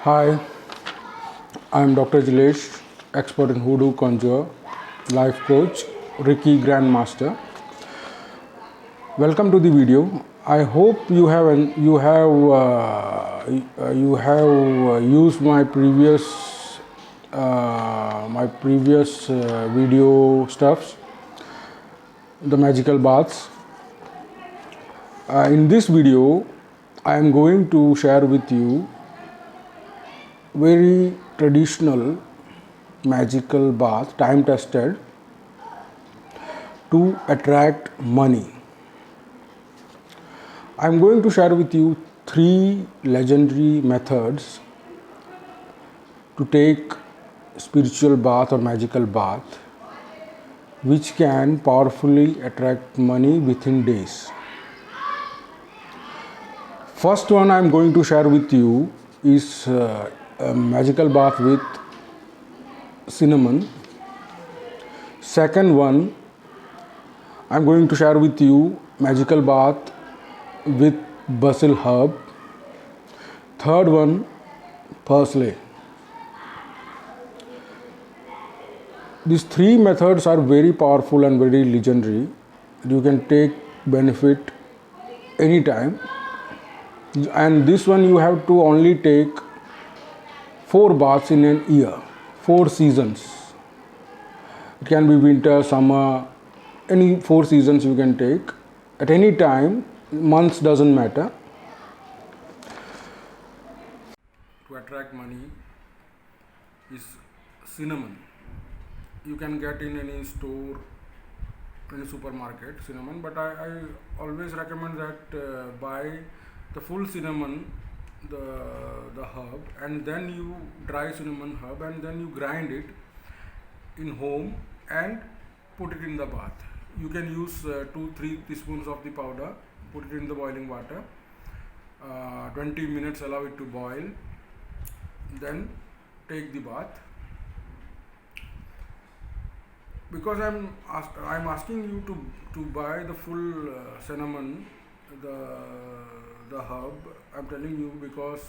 Hi, I'm Dr. Jilesh, expert in Hoodoo Conjure, life coach, Ricky Grandmaster. Welcome to the video. I hope you have used my previous video stuffs, the magical baths. In this video, I am going to share with you very traditional magical bath, time tested, to attract money. I'm going to share with you three legendary methods to take spiritual bath or magical bath which can powerfully attract money within days. First one I'm going to share with you is a magical bath with cinnamon. Second one, I'm going to share with you magical bath with basil herb. Third one, parsley. These three methods are very powerful and very legendary. You can take benefit anytime. And this one you have to only take 4 baths in an year, 4 seasons. It can be winter, summer, any 4 seasons you can take at any time. Months doesn't matter. To attract money is cinnamon. You can get in any store, any supermarket cinnamon, but I always recommend that buy the full cinnamon, the herb, and then you dry cinnamon herb, and then you grind it in home and put it in the bath. You can use 2-3 teaspoons of the powder, put it in the boiling water, 20 minutes allow it to boil, then take the bath. Because I'm asking you to buy the full cinnamon, the herb. I'm telling you because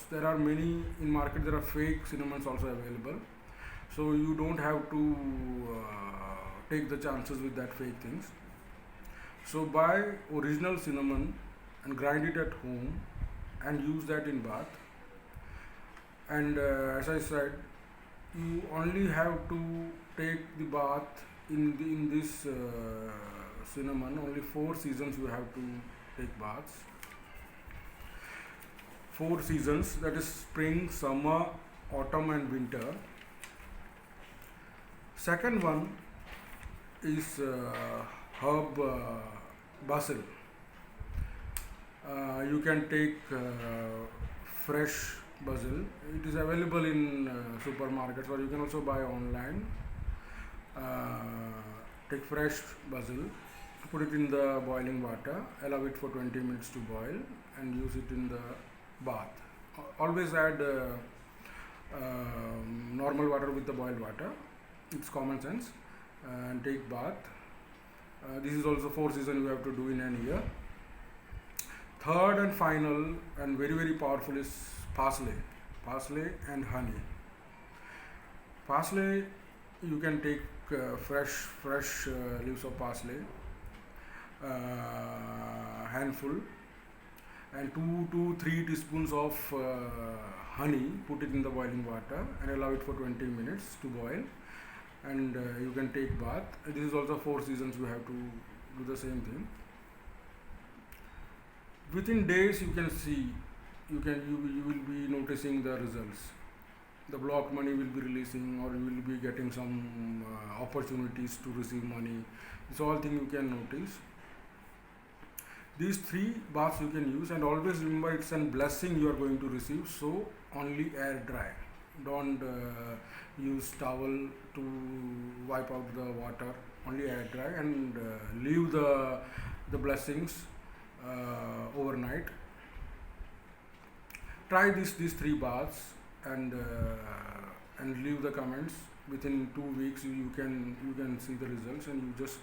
there are many in market. There are fake cinnamons also available, so you don't have to take the chances with that fake things. So buy original cinnamon and grind it at home and use that in bath. And as I said, you only have to take the bath in this cinnamon. Only 4 seasons you have to take baths. 4 seasons, that is spring, summer, autumn and winter. Second one is herb basil. You can take fresh basil. It is available in supermarkets, or you can also buy online. Take fresh basil, put it in the boiling water, allow it for 20 minutes to boil, and use it in the bath. Always add normal water with the boiled water. It's common sense. And take bath. This is also 4 seasons you have to do in an year. Third and final and very very powerful is parsley and honey. Parsley, you can take fresh leaves of parsley, handful, and 2 to 3 teaspoons of honey. Put it in the boiling water and allow it for 20 minutes to boil, and you can take bath. This is also 4 seasons you have to do the same thing. Within days you can see, you will be noticing the results. The blocked money will be releasing, or you will be getting some opportunities to receive money. It's all thing you can notice. These 3 baths you can use, and always remember it's a blessing you are going to receive. So only air dry. Don't use towel to wipe out the water. Only air dry, and leave the blessings overnight. Try these 3 baths and leave the comments. Within 2 weeks you can see the results, and you just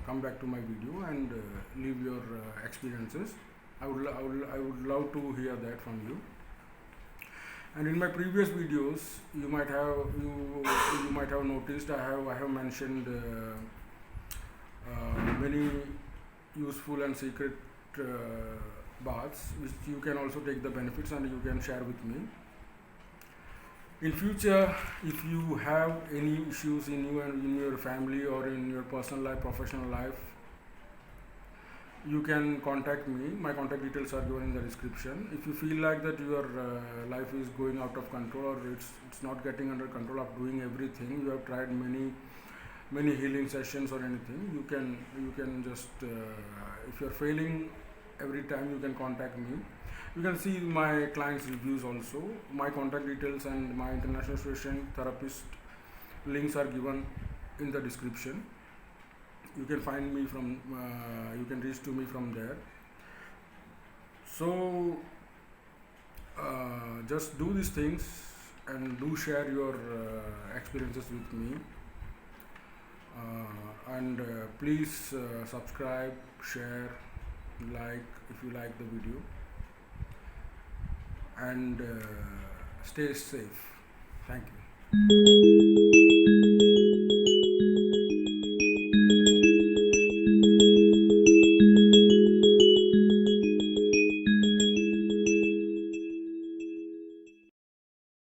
come back to my video and leave your experiences. I would love to hear that from you. And in my previous videos, you might have noticed I have mentioned many useful and secret baths, which you can also take the benefits and you can share with me. In future, if you have any issues in you and in your family or in your personal life, professional life, you can contact me. My contact details are given in the description. If you feel like that your life is going out of control or it's not getting under control of doing everything, you have tried many healing sessions or anything, you can just if you're failing every time, you can contact me. You can see my clients reviews also. My contact details and my international session therapist links are given in the description. You can find me from you can reach to me from there. So just do these things and do share your experiences with me. And please subscribe, share, like if you like the video, and stay safe. Thank you.